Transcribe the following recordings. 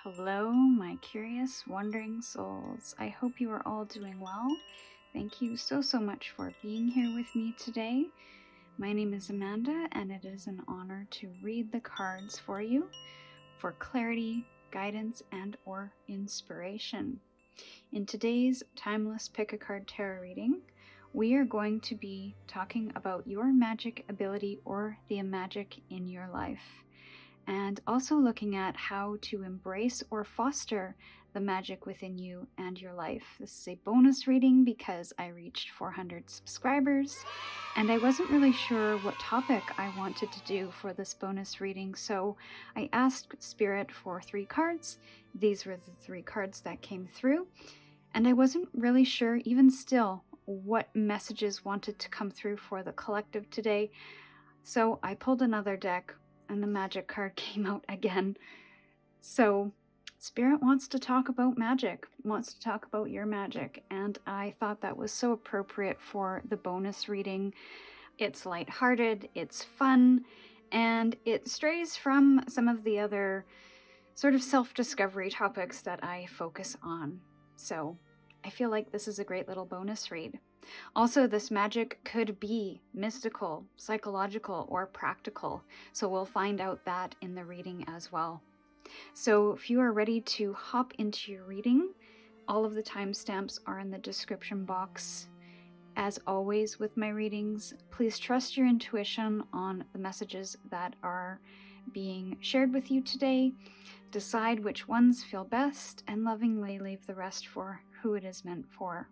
Hello, my curious, wandering souls. I hope you are all doing well. Thank you so much for being here with me today. My name is Amanda, and it is an honor to read the cards for you for clarity, guidance, and/or inspiration. In today's Timeless Pick a Card Tarot reading, we are going to be talking about your magic ability or the magic in your life, and also looking at how to embrace or foster the magic within you and your life. This is a bonus reading because I reached 400 subscribers and I wasn't really sure what topic I wanted to do for this bonus reading, so I asked Spirit for 3 cards. These were the 3 cards that came through, and I wasn't really sure, even still, what messages wanted to come through for the collective today. So I pulled another deck and the magic card came out again. So Spirit wants to talk about magic, wants to talk about your magic, and I thought that was so appropriate for the bonus reading. It's lighthearted, it's fun, and it strays from some of the other sort of self-discovery topics that I focus on. So I feel like this is a great little bonus read. Also, this magic could be mystical, psychological, or practical, so we'll find out that in the reading as well. So if you are ready to hop into your reading, all of the timestamps are in the description box. As always with my readings, please trust your intuition on the messages that are being shared with you today. Decide which ones feel best and lovingly leave the rest for who it is meant for.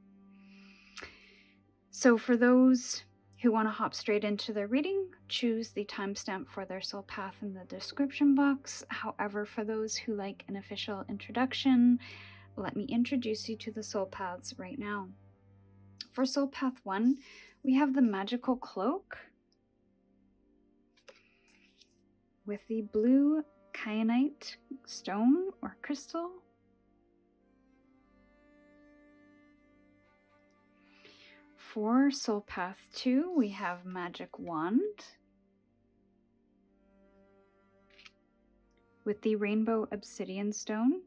So for those who want to hop straight into their reading, choose the timestamp for their soul path in the description box. However, for those who like an official introduction, let me introduce you to the soul paths right now. For soul path 1, we have the magical cloak with the blue kyanite stone or crystal. For soul path 2, we have magic wand with the rainbow obsidian stone.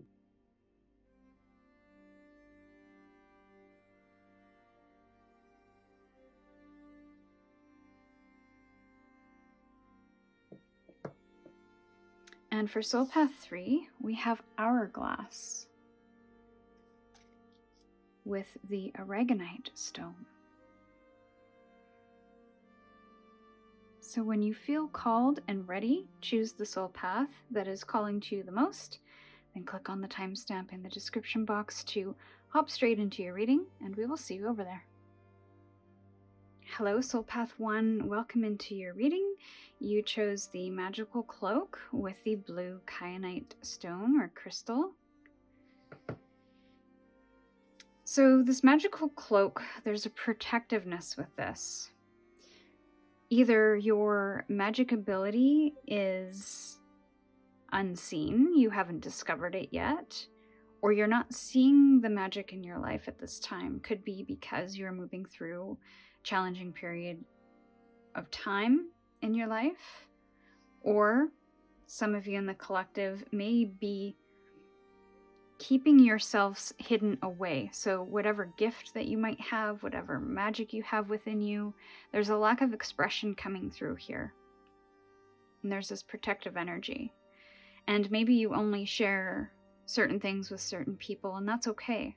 And for soul path 3, we have hourglass with the aragonite stone. So when you feel called and ready, choose the soul path that is calling to you the most, then click on the timestamp in the description box to hop straight into your reading, and we will see you over there. Hello, soul path 1, welcome into your reading. You chose the magical cloak with the blue kyanite stone or crystal. So this magical cloak, there's a protectiveness with this. Either your magic ability is unseen, you haven't discovered it yet, or you're not seeing the magic in your life at this time. Could be because you're moving through a challenging period of time in your life, or some of you in the collective may be keeping yourselves hidden away. So whatever gift that you might have, whatever magic you have within you, there's a lack of expression coming through here. And there's this protective energy. And maybe you only share certain things with certain people, and that's okay.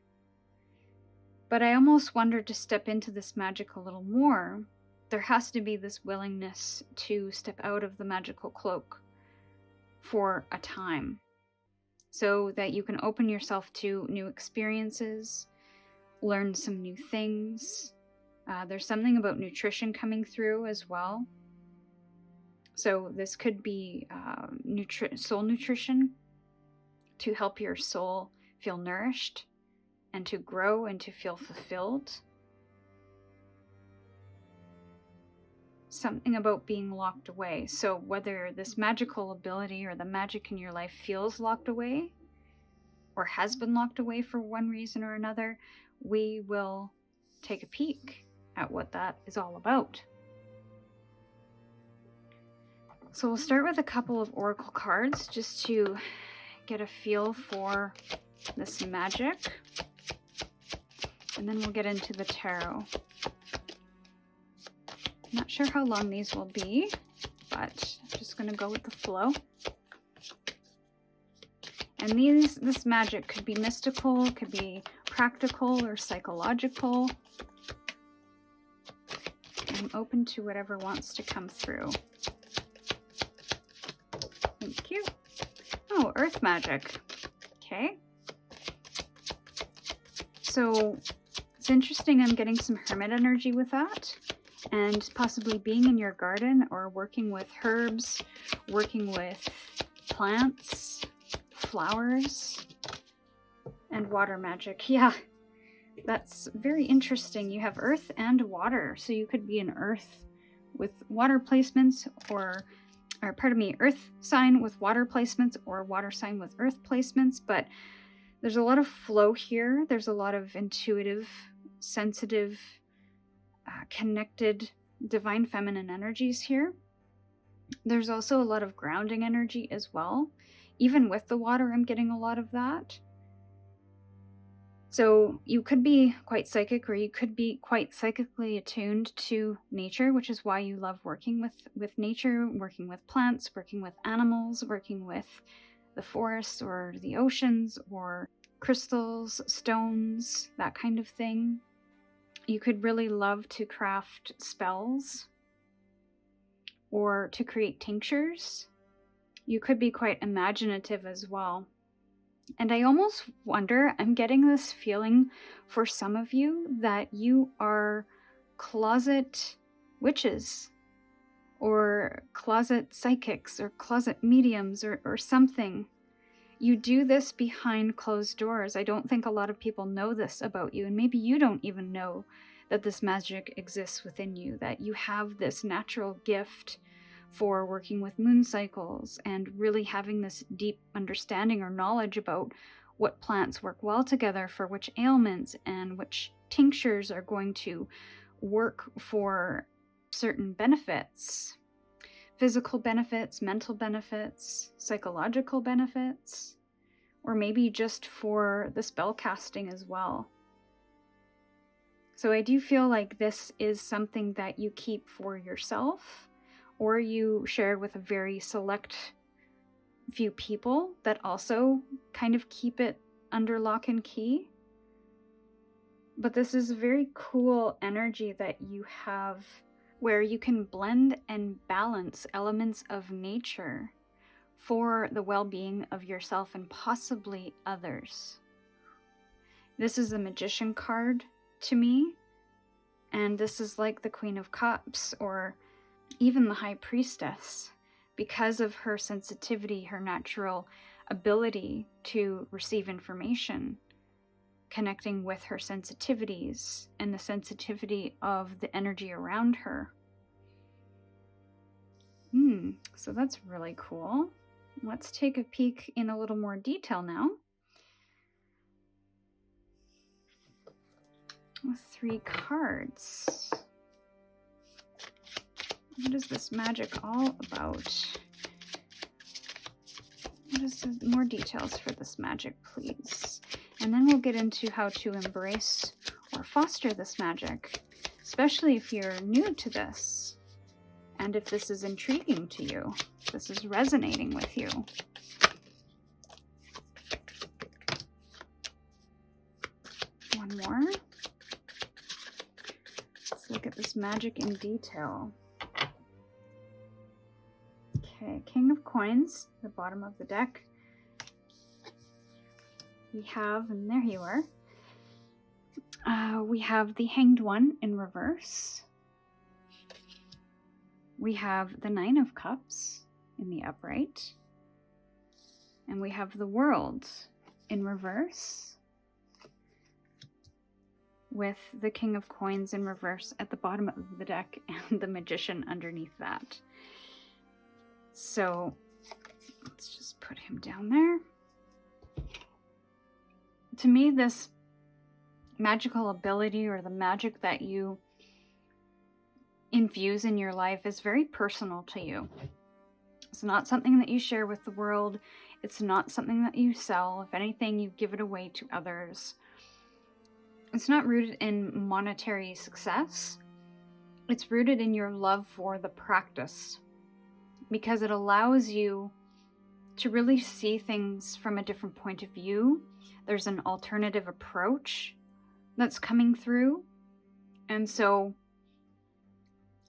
But I almost wonder, to step into this magic a little more, there has to be this willingness to step out of the magical cloak for a time, so that you can open yourself to new experiences, learn some new things. There's something about nutrition coming through as well. So this could be soul nutrition to help your soul feel nourished and to grow and to feel fulfilled. Something about being locked away. So whether this magical ability or the magic in your life feels locked away or has been locked away for one reason or another, we will take a peek at what that is all about. So we'll start with a couple of oracle cards just to get a feel for this magic, and then we'll get into the tarot. Not sure how long these will be, but I'm just going to go with the flow. And this magic could be mystical, could be practical or psychological. I'm open to whatever wants to come through. Thank you. Oh, earth magic. Okay. So it's interesting, I'm getting some hermit energy with that, and possibly being in your garden or working with herbs, working with plants, flowers, and water magic. Yeah, that's very interesting. You have earth and water, so you could be an earth with water placements, or pardon me, earth sign with water placements, or water sign with earth placements. But there's a lot of flow here. There's a lot of intuitive, sensitive, connected, divine feminine energies here. There's also a lot of grounding energy as well. Even with the water, I'm getting a lot of that. So you could be quite psychic, or you could be quite psychically attuned to nature, which is why you love working with nature, working with plants, working with animals, working with the forests or the oceans or crystals, stones, that kind of thing. You could really love to craft spells or to create tinctures. You could be quite imaginative as well. And I almost wonder, I'm getting this feeling for some of you that you are closet witches or closet psychics or closet mediums or something. You do this behind closed doors. I don't think a lot of people know this about you, and maybe you don't even know that this magic exists within you, that you have this natural gift for working with moon cycles and really having this deep understanding or knowledge about what plants work well together for which ailments, and which tinctures are going to work for certain benefits. Physical benefits, mental benefits, psychological benefits, or maybe just for the spell casting as well. So I do feel like this is something that you keep for yourself, or you share with a very select few people that also kind of keep it under lock and key. But this is a very cool energy that you have, where you can blend and balance elements of nature for the well-being of yourself and possibly others. This is a Magician card to me, and this is like the Queen of Cups or even the High Priestess, because of her sensitivity, her natural ability to receive information, connecting with her sensitivities and the sensitivity of the energy around her. So that's really cool. Let's take a peek in a little more detail now. With 3 cards. What is this magic all about? What is more details for this magic, please? And then we'll get into how to embrace or foster this magic, especially if you're new to this, and if this is intriguing to you, if this is resonating with you. One more. Let's look at this magic in detail. Okay, King of Coins, the bottom of the deck. We have, and there you are, we have the Hanged One in reverse. We have the 9 of Cups in the upright. And we have the World in reverse, with the King of Coins in reverse at the bottom of the deck and the Magician underneath that. So let's just put him down there. To me, this magical ability, or the magic that you infuse in your life, is very personal to you. It's not something that you share with the world. It's not something that you sell. If anything, you give it away to others. It's not rooted in monetary success. It's rooted in your love for the practice, because it allows you to really see things from a different point of view. There's an alternative approach that's coming through. And so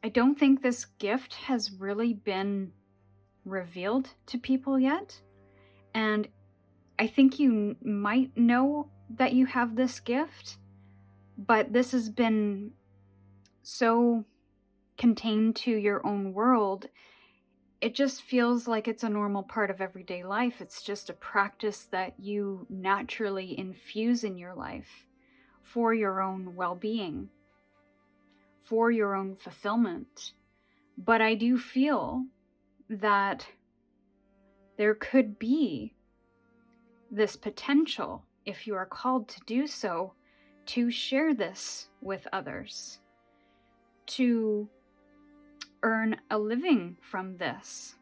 I don't think this gift has really been revealed to people yet. And I think you might know that you have this gift, but this has been so contained to your own world. It just feels like it's a normal part of everyday life. It's just a practice that you naturally infuse in your life for your own well-being, for your own fulfillment. But I do feel that there could be this potential, if you are called to do so, to share this with others, to earn a living from this.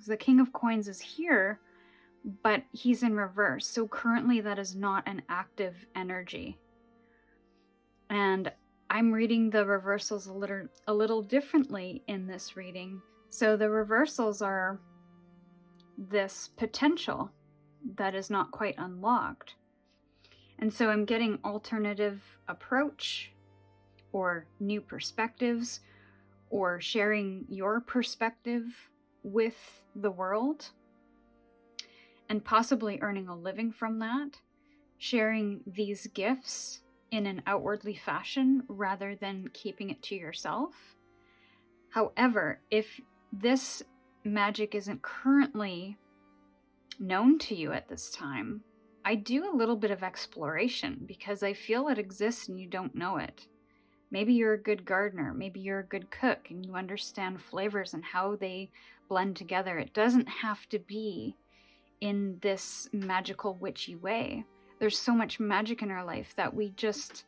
The King of Coins is here, but he's in reverse. So currently that is not an active energy. And I'm reading the reversals a little differently in this reading. So the reversals are this potential that is not quite unlocked. And so I'm getting alternative approach, or new perspectives, or sharing your perspective with the world, and possibly earning a living from that, sharing these gifts in an outwardly fashion rather than keeping it to yourself. However, if this magic isn't currently known to you at this time, I do a little bit of exploration, because I feel it exists and you don't know it. Maybe you're a good gardener, maybe you're a good cook, and you understand flavors and how they blend together. It doesn't have to be in this magical, witchy way. There's so much magic in our life that we just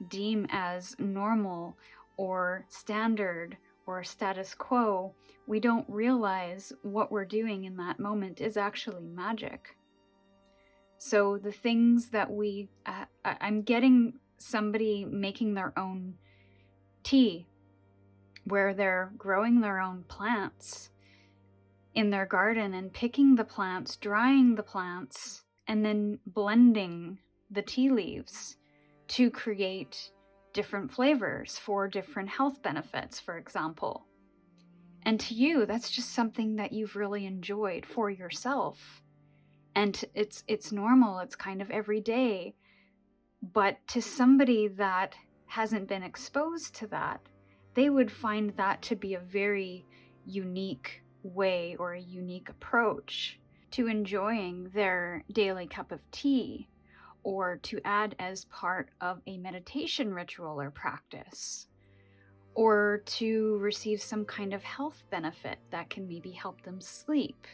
deem as normal or standard or status quo. We don't realize what we're doing in that moment is actually magic. So the things that I'm getting somebody making their own tea, where they're growing their own plants in their garden and picking the plants, drying the plants, and then blending the tea leaves to create different flavors for different health benefits, for example. And to you, that's just something that you've really enjoyed for yourself. And it's normal, it's kind of everyday. But to somebody that hasn't been exposed to that, they would find that to be a very unique way, or a unique approach to enjoying their daily cup of tea, or to add as part of a meditation ritual or practice, or to receive some kind of health benefit that can maybe help them sleep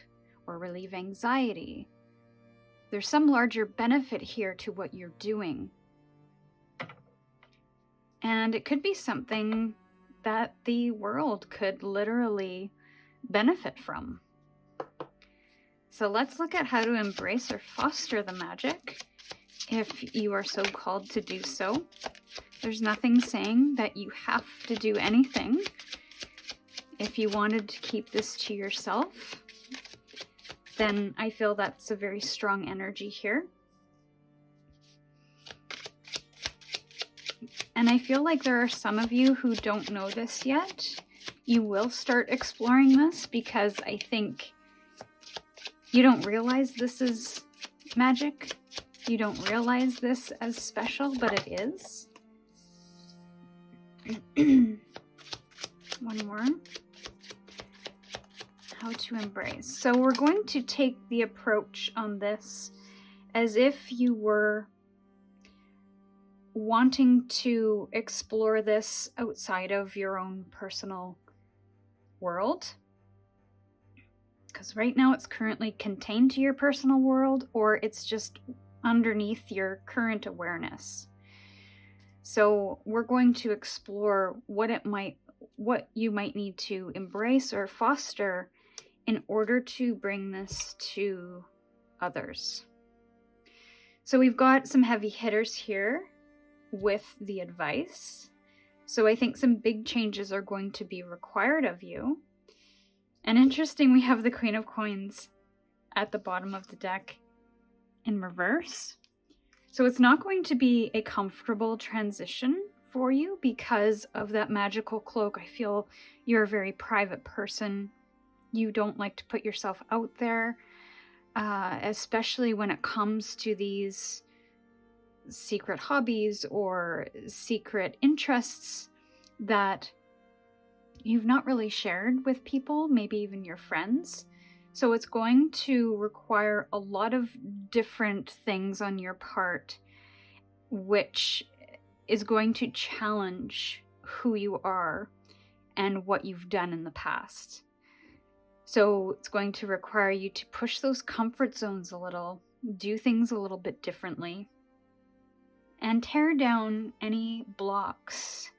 or relieve anxiety. There's some larger benefit here to what you're doing. And it could be something that the world could literally benefit from. So let's look at how to embrace or foster the magic, if you are so called to do so. There's nothing saying that you have to do anything. If you wanted to keep this to yourself, then I feel that's a very strong energy here. And I feel like there are some of you who don't know this yet. You will start exploring this, because I think you don't realize this is magic. You don't realize this as special, but it is. One more. How to embrace. So we're going to take the approach on this as if you were wanting to explore this outside of your own personal world. Because right now it's currently contained to your personal world, or it's just underneath your current awareness. So we're going to explore what you might need to embrace or foster in order to bring this to others. So we've got some heavy hitters here with the advice. So I think some big changes are going to be required of you. And interesting, we have the Queen of Coins at the bottom of the deck in reverse. So it's not going to be a comfortable transition for you because of that magical cloak. I feel you're a very private person. You don't like to put yourself out there, especially when it comes to these secret hobbies or secret interests that you've not really shared with people, maybe even your friends. So it's going to require a lot of different things on your part, which is going to challenge who you are and what you've done in the past. So it's going to require you to push those comfort zones a little, do things a little bit differently, and tear down any blocks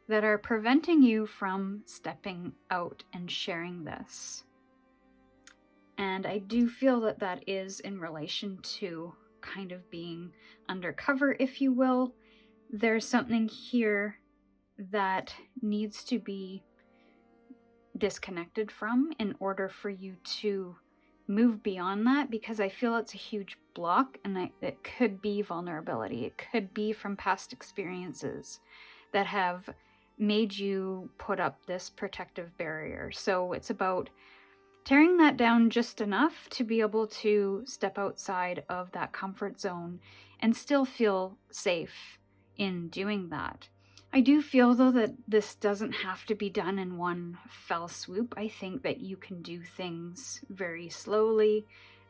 that are preventing you from stepping out and sharing this. And I do feel that that is in relation to kind of being undercover, if you will. There's something here that needs to be disconnected from in order for you to move beyond that, because I feel it's a huge block, and it could be vulnerability. It could be from past experiences that have made you put up this protective barrier. So it's about tearing that down just enough to be able to step outside of that comfort zone and still feel safe in doing that. I do feel, though, that this doesn't have to be done in one fell swoop. I think that you can do things very slowly,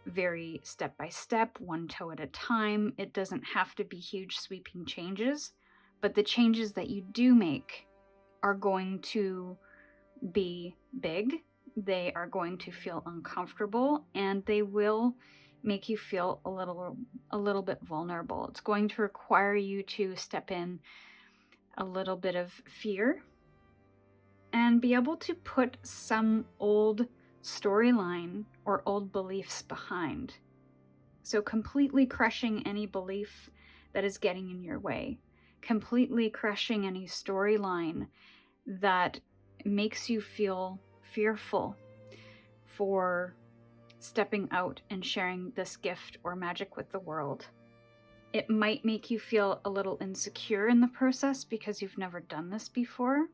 very step by step, one toe at a time. It doesn't have to be huge sweeping changes, but the changes that you do make are going to be big. They are going to feel uncomfortable, and they will make you feel a little bit vulnerable. It's going to require you to step in a little bit of fear and be able to put some old storyline or old beliefs behind. So completely crushing any belief that is getting in your way, completely crushing any storyline that makes you feel fearful for stepping out and sharing this gift or magic with the world. It might make you feel a little insecure in the process because you've never done this before.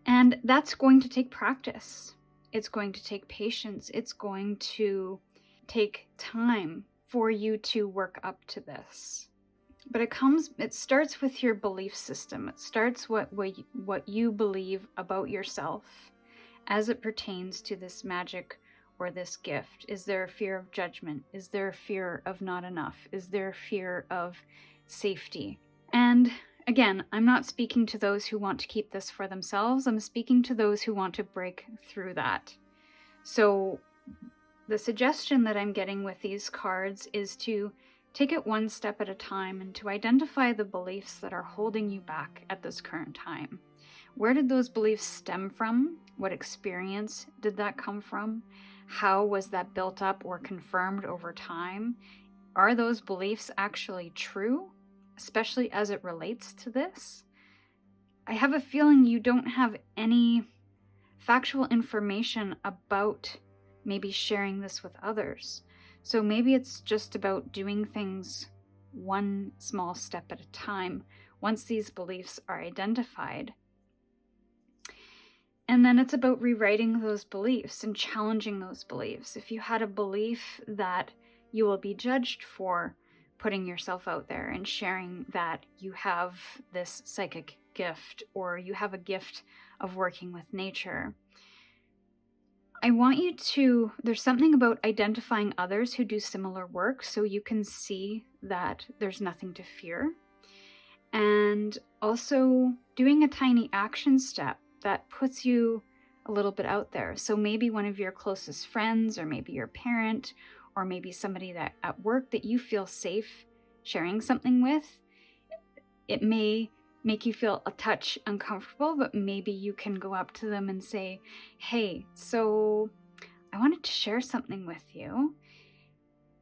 And that's going to take practice. It's going to take patience. It's going to take time for you to work up to this. But it starts with your belief system. It starts what you believe about yourself as it pertains to this magic or this gift. Is there a fear of judgment? Is there a fear of not enough? Is there a fear of safety? And again, I'm not speaking to those who want to keep this for themselves. I'm speaking to those who want to break through that. So the suggestion that I'm getting with these cards is to take it one step at a time and to identify the beliefs that are holding you back at this current time. Where did those beliefs stem from? What experience did that come from? How was that built up or confirmed over time? Are those beliefs actually true, especially as it relates to this? I have a feeling you don't have any factual information about maybe sharing this with others. So maybe it's just about doing things one small step at a time once these beliefs are identified. And then it's about rewriting those beliefs and challenging those beliefs. If you had a belief that you will be judged for putting yourself out there and sharing that you have this psychic gift or you have a gift of working with nature, I want you to, there's something about identifying others who do similar work so you can see that there's nothing to fear. And also doing a tiny action step that puts you a little bit out there. So maybe one of your closest friends, or maybe your parent, or maybe somebody that at work that you feel safe sharing something with, it may make you feel a touch uncomfortable, but maybe you can go up to them and say, hey, so I wanted to share something with you.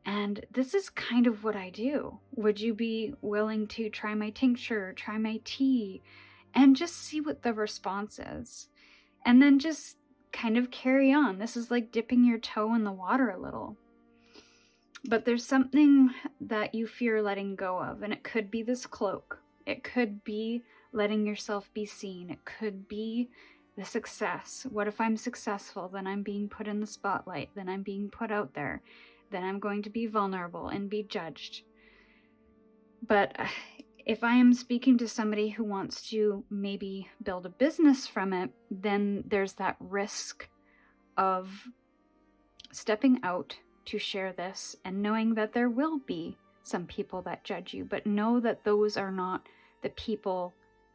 And this is kind of what I do. Would you be willing to try my tincture, try my tea, and just see what the response is? And then just kind of carry on. This is like dipping your toe in the water a little. But there's something that you fear letting go of, and it could be this cloak. It could be letting yourself be seen. It could be the success. What if I'm successful? Then I'm being put in the spotlight. Then I'm being put out there. Then I'm going to be vulnerable and be judged. But if I am speaking to somebody who wants to maybe build a business from it, then there's that risk of stepping out to share this and knowing that there will be some people that judge you, but know that those are not the people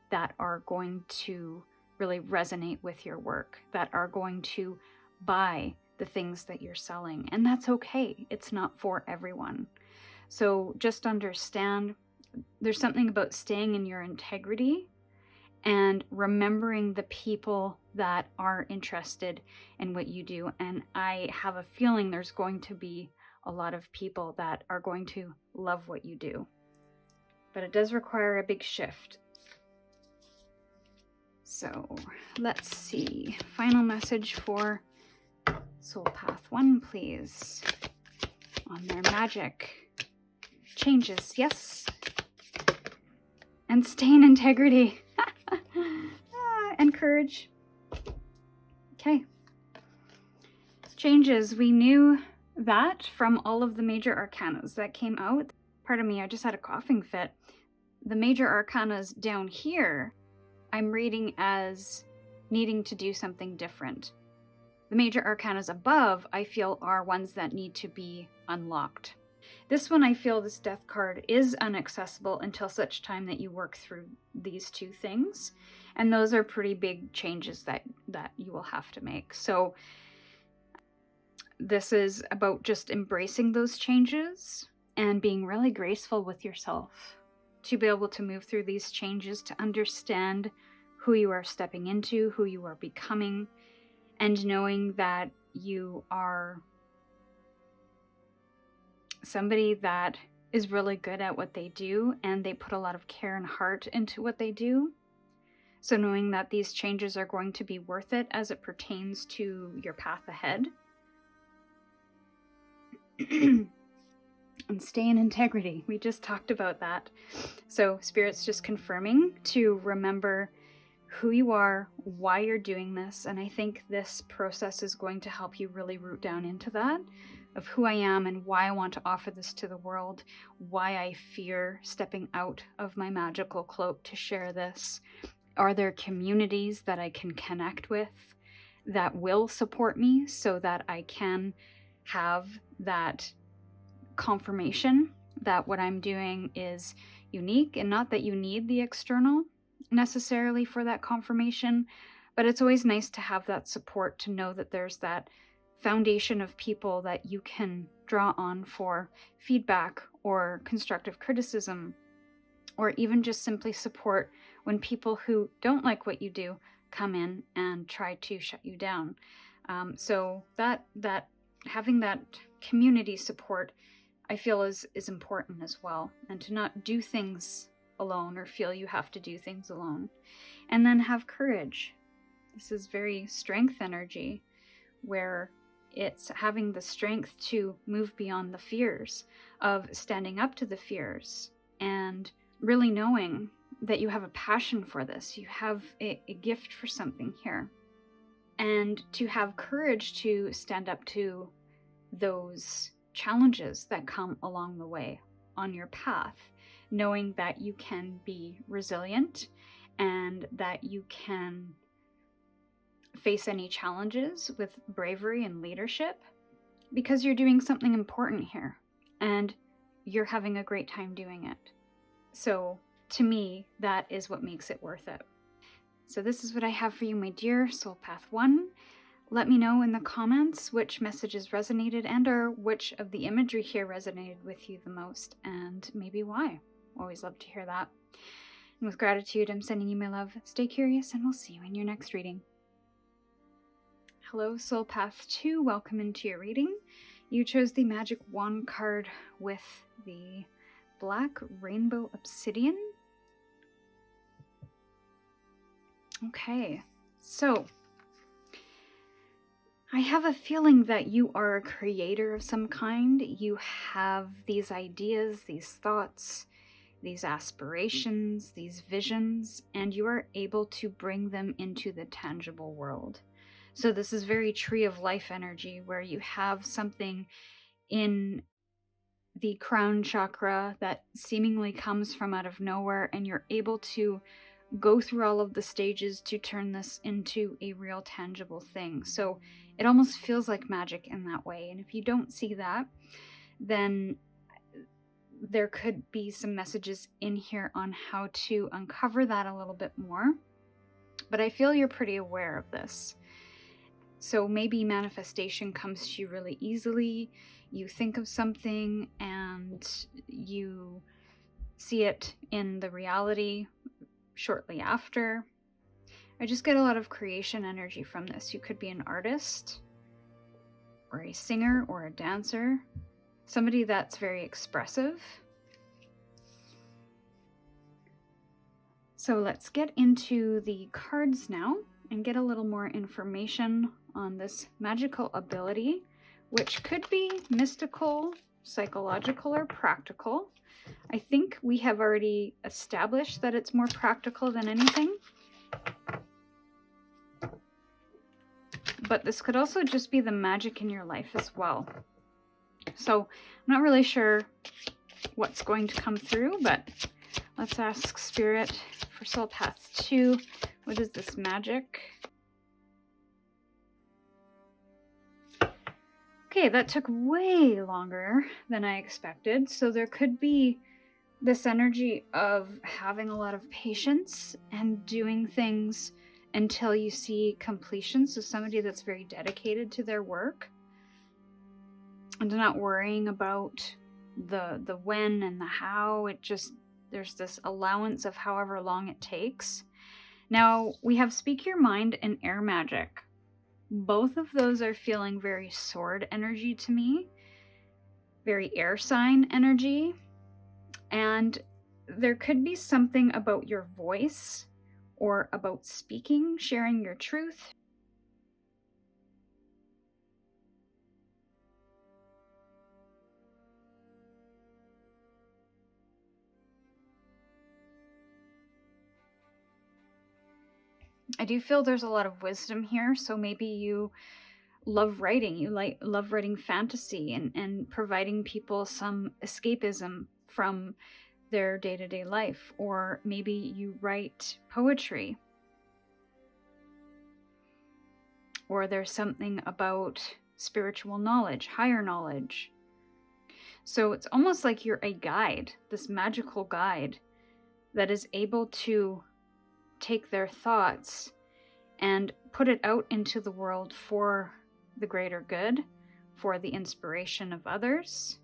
that are going to really resonate with your work, that are going to buy the things that you're selling. And that's okay. It's not for everyone. So just understand there's something about staying in your integrity and remembering the people that are interested in what you do. And I have a feeling there's going to be a lot of people that are going to love what you do. But it does require a big shift. So let's see. Final message for Soul Path 1, please. On their magic changes, yes. And stay in integrity. And courage. Okay. Changes. We knew that from all of the major arcanas that came out. Pardon me, I just had a coughing fit. The major arcanas down here, I'm reading as needing to do something different. The major arcanas above, I feel, are ones that need to be unlocked. This one, I feel this death card is inaccessible until such time that you work through these two things. And those are pretty big changes that you will have to make. So this is about just embracing those changes and being really graceful with yourself to be able to move through these changes, to understand who you are stepping into, who you are becoming, and knowing that you are somebody that is really good at what they do and they put a lot of care and heart into what they do. So knowing that these changes are going to be worth it as it pertains to your path ahead. And stay in integrity. We just talked about that. So Spirit's just confirming to remember who you are, why you're doing this. And I think this process is going to help you really root down into that, of who I am and why I want to offer this to the world, why I fear stepping out of my magical cloak to share this. Are there communities that I can connect with that will support me so that I can have that confirmation that what I'm doing is unique, and not that you need the external necessarily for that confirmation, but it's always nice to have that support, to know that there's that foundation of people that you can draw on for feedback or constructive criticism, or even just simply support when people who don't like what you do come in and try to shut you down. So that having that community support, I feel is important as well, and to not do things alone or feel you have to do things alone. And then have courage. This is very strength energy, where it's having the strength to move beyond the fears, of standing up to the fears, and really knowing that you have a passion for this. You have a gift for something here. And to have courage to stand up to those challenges that come along the way on your path, knowing that you can be resilient and that you can face any challenges with bravery and leadership, because you're doing something important here and you're having a great time doing it. So to me, that is what makes it worth it. So this is what I have for you, my dear Soul Path 1. Let me know in the comments which messages resonated and or which of the imagery here resonated with you the most, and maybe why. Always love to hear that. With gratitude, I'm sending you my love. Stay curious, and we'll see you in your next reading. Hello, Soul Path 2. Welcome into your reading. You chose the Magic Wand card with the Black Rainbow Obsidian. Okay, so I have a feeling that you are a creator of some kind. You have these ideas, these thoughts, these aspirations, these visions, and you are able to bring them into the tangible world. So this is very Tree of Life energy, where you have something in the crown chakra that seemingly comes from out of nowhere, and you're able to go through all of the stages to turn this into a real tangible thing. So it almost feels like magic in that way. And if you don't see that, then there could be some messages in here on how to uncover that a little bit more. But I feel you're pretty aware of this. So maybe manifestation comes to you really easily. You think of something and you see it in the reality shortly after. I just get a lot of creation energy from this. You could be an artist or a singer or a dancer, somebody that's very expressive. So let's get into the cards now and get a little more information on this magical ability, which could be mystical, psychological, or practical. I think we have already established that it's more practical than anything. But this could also just be the magic in your life as well. So I'm not really sure what's going to come through, but let's ask Spirit for Soul Path 2. What is this magic? Okay, that took way longer than I expected. So there could be this energy of having a lot of patience and doing things until you see completion. So somebody that's very dedicated to their work and not worrying about the when and the how. It just, there's this allowance of however long it takes. Now we have Speak Your Mind and Air Magic. Both of those are feeling very sword energy to me, very air sign energy. And there could be something about your voice or about speaking, sharing your truth. I do feel there's a lot of wisdom here, so maybe you love writing, you love writing fantasy and providing people some escapism from their day-to-day life, or maybe you write poetry, or there's something about spiritual knowledge, higher knowledge. So it's almost like you're a guide, this magical guide that is able to take their thoughts and put it out into the world for the greater good, for the inspiration of others.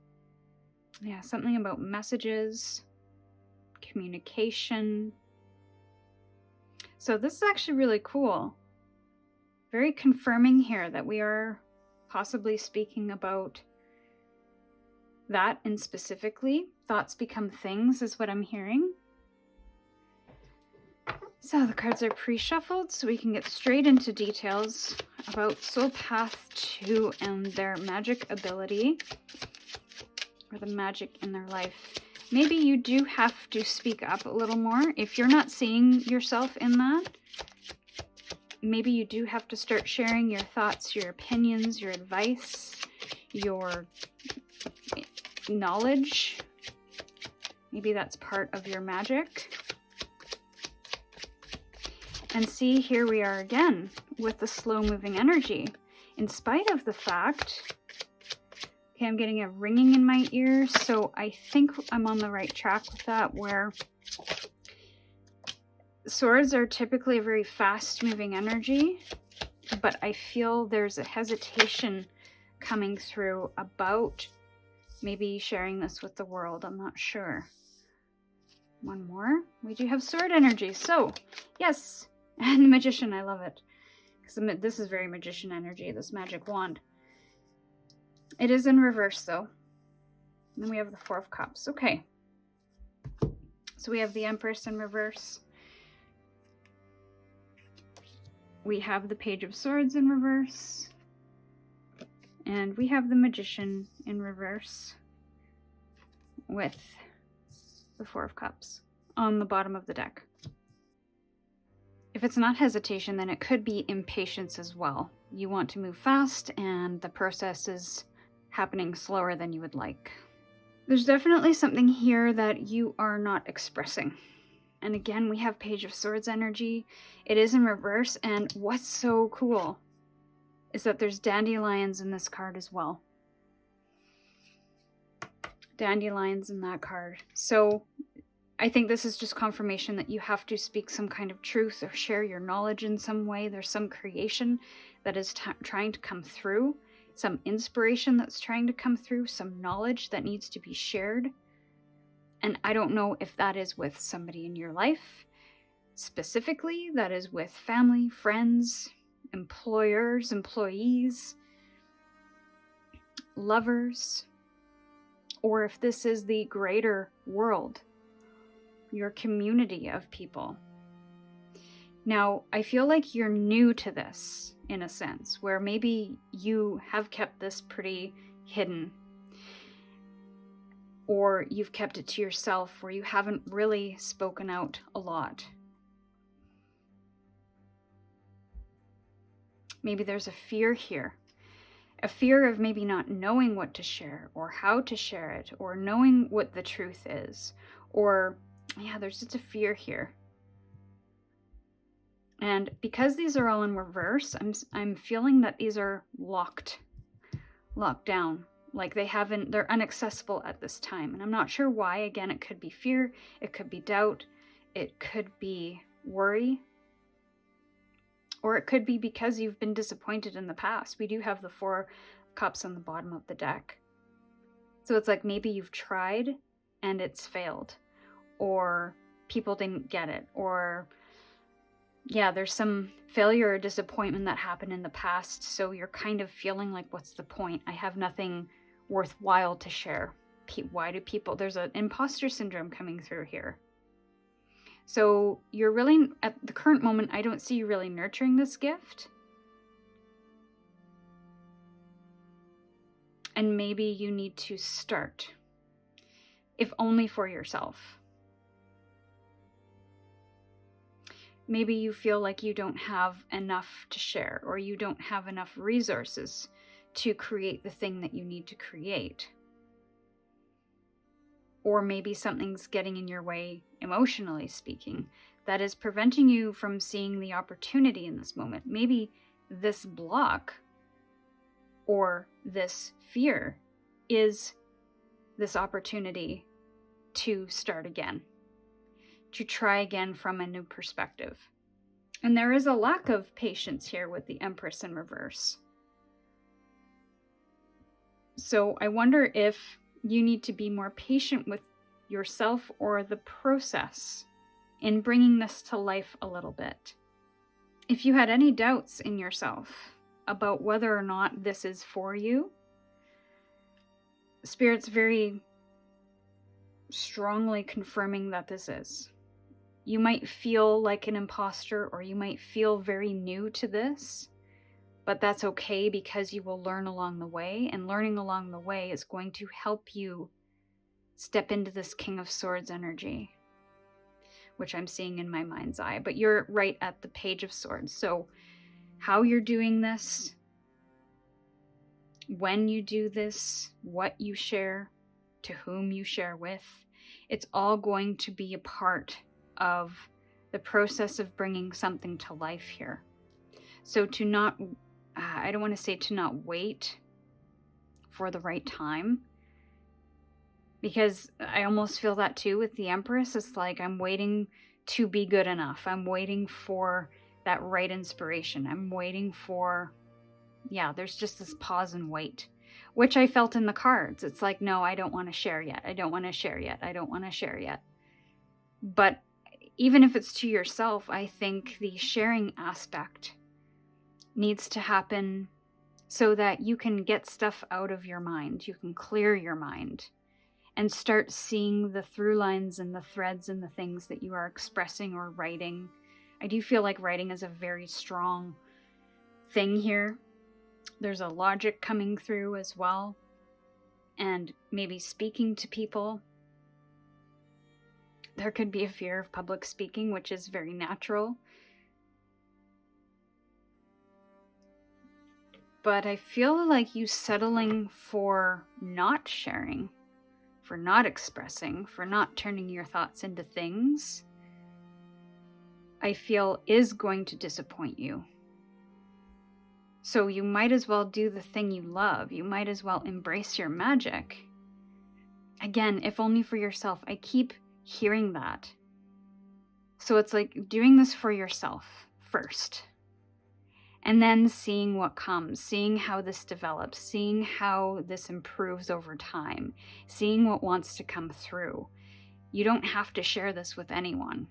Yeah, something about messages, communication. So this is actually really cool. Very confirming here that we are possibly speaking about that, and specifically thoughts become things is what I'm hearing. So the cards are pre-shuffled, so we can get straight into details about Soul Path 2 and their magic ability, or the magic in their life. Maybe you do have to speak up a little more. If you're not seeing yourself in that, maybe you do have to start sharing your thoughts, your opinions, your advice, your knowledge. Maybe that's part of your magic. And see, here we are again with the slow-moving energy. In spite of the fact, okay, I'm getting a ringing in my ears, so I think I'm on the right track with that, where swords are typically a very fast-moving energy, but I feel there's a hesitation coming through about maybe sharing this with the world. I'm not sure. One more. We do have sword energy. So, yes. And magician, I love it. Because this is very magician energy, this magic wand. It is in reverse, though. And then we have the Four of Cups. Okay. So we have the Empress in reverse. We have the Page of Swords in reverse. And we have the Magician in reverse with the Four of Cups on the bottom of the deck. If it's not hesitation, then it could be impatience as well. You want to move fast and the process is happening slower than you would like. There's definitely something here that you are not expressing. And again, we have Page of Swords energy. It is in reverse, and what's so cool is that there's dandelions in this card as well. Dandelions in that card. So I think this is just confirmation that you have to speak some kind of truth or share your knowledge in some way. There's some creation that is trying to come through, some inspiration that's trying to come through, some knowledge that needs to be shared. And I don't know if that is with somebody in your life, specifically, that is with family, friends, employers, employees, lovers, or if this is the greater world, your community of people. Now, I feel like you're new to this, in a sense, where maybe you have kept this pretty hidden, or you've kept it to yourself, where you haven't really spoken out a lot. Maybe there's a fear here. A fear of maybe not knowing what to share, or how to share it, or knowing what the truth is. Or, yeah, there's just a fear here. And because these are all in reverse, I'm feeling that these are locked down. Like they're inaccessible at this time. And I'm not sure why. Again, it could be fear, it could be doubt, it could be worry, or it could be because you've been disappointed in the past. We do have the Four of Cups on the bottom of the deck. So it's like maybe you've tried and it's failed, or people didn't get it, or yeah, there's some failure or disappointment that happened in the past, so you're kind of feeling like, what's the point? I have nothing worthwhile to share. Why do people... There's an imposter syndrome coming through here. So you're really, at the current moment, I don't see you really nurturing this gift. And maybe you need to start, if only for yourself. Maybe you feel like you don't have enough to share, or you don't have enough resources to create the thing that you need to create. Or maybe something's getting in your way, emotionally speaking, that is preventing you from seeing the opportunity in this moment. Maybe this block or this fear is this opportunity to start again, to try again from a new perspective. And there is a lack of patience here with the Empress in reverse. So I wonder if you need to be more patient with yourself or the process in bringing this to life a little bit. If you had any doubts in yourself about whether or not this is for you, Spirit's very strongly confirming that this is. You might feel like an imposter, or you might feel very new to this, but that's okay, because you will learn along the way, and learning along the way is going to help you step into this King of Swords energy, which I'm seeing in my mind's eye. But you're right at the Page of Swords. So how you're doing this, when you do this, what you share, to whom you share with, it's all going to be a part of the process of bringing something to life here. So to not, I don't want to say to not wait for the right time, because I almost feel that too with the Empress. It's like I'm waiting to be good enough. I'm waiting for that right inspiration. I'm waiting for, yeah, there's just this pause and wait, which I felt in the cards. It's like, no, I don't want to share yet. I don't want to share yet. I don't want to share yet. But even if it's to yourself, I think the sharing aspect needs to happen so that you can get stuff out of your mind. You can clear your mind and start seeing the through lines and the threads and the things that you are expressing or writing. I do feel like writing is a very strong thing here. There's a logic coming through as well, and maybe speaking to people. There could be a fear of public speaking, which is very natural. But I feel like you settling for not sharing, for not expressing, for not turning your thoughts into things, I feel is going to disappoint you. So you might as well do the thing you love. You might as well embrace your magic. Again, if only for yourself. I keep hearing that. So it's like doing this for yourself first. And then seeing what comes, seeing how this develops, seeing how this improves over time, seeing what wants to come through. You don't have to share this with anyone.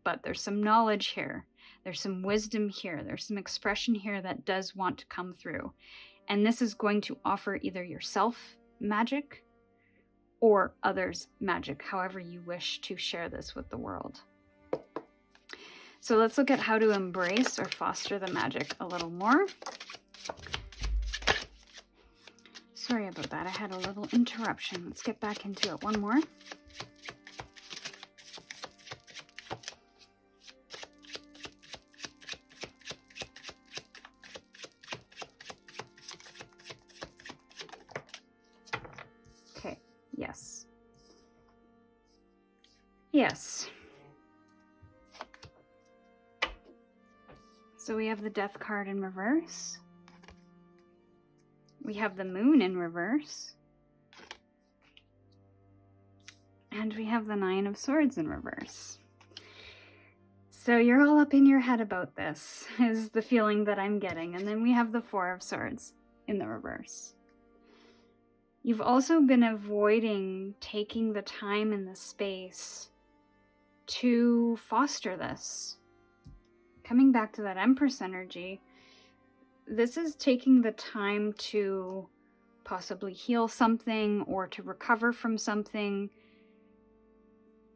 But there's some knowledge here. There's some wisdom here. There's some expression here that does want to come through. And this is going to offer either yourself magic or others magic, however you wish to share this with the world. So let's look at how to embrace or foster the magic a little more. Sorry about that. I had a little interruption. Let's get back into it. One more. Okay. Yes. Yes. So we have the Death card in reverse. We have the Moon in reverse. And we have the Nine of Swords in reverse. So you're all up in your head about this, is the feeling that I'm getting. And then we have the Four of Swords in the reverse. You've also been avoiding taking the time and the space to foster this. Coming back to that Empress energy, this is taking the time to possibly heal something or to recover from something,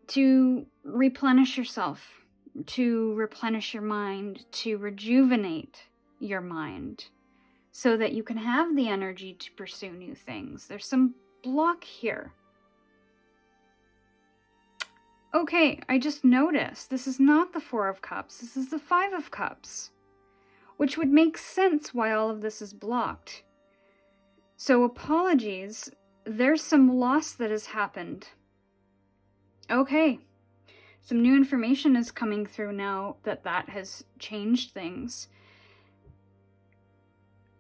to replenish yourself, to replenish your mind, to rejuvenate your mind so that you can have the energy to pursue new things. There's some block here. Okay, I just noticed this is not the Four of Cups, this is the Five of Cups, which would make sense why all of this is blocked. So apologies, there's some loss that has happened. Okay, some new information is coming through now that has changed things.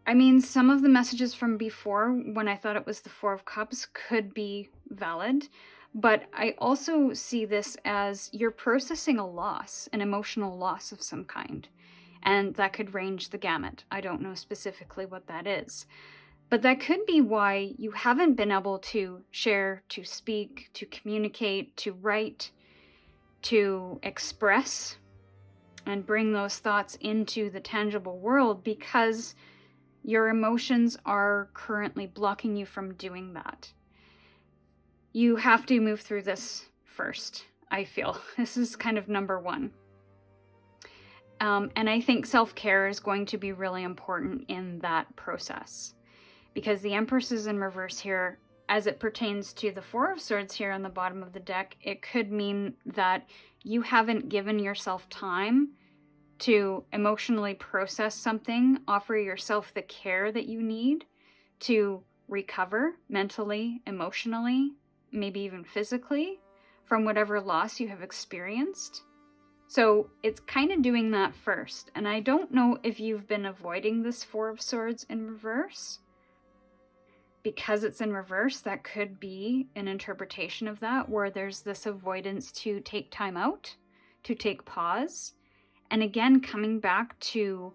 I mean, some of the messages from before, when I thought it was the Four of Cups, could be valid. But I also see this as you're processing a loss, an emotional loss of some kind. And that could range the gamut. I don't know specifically what that is. But that could be why you haven't been able to share, to speak, to communicate, to write, to express, and bring those thoughts into the tangible world, because your emotions are currently blocking you from doing that. You have to move through this first, I feel. This is kind of number one. And I think self-care is going to be really important in that process. Because the Empress is in reverse here, as it pertains to the Four of Swords here on the bottom of the deck, it could mean that you haven't given yourself time to emotionally process something, offer yourself the care that you need to recover mentally, emotionally, maybe even physically, from whatever loss you have experienced. So it's kind of doing that first. And I don't know if you've been avoiding this Four of Swords in reverse. Because it's in reverse, that could be an interpretation of that, where there's this avoidance to take time out, to take pause. And again, coming back to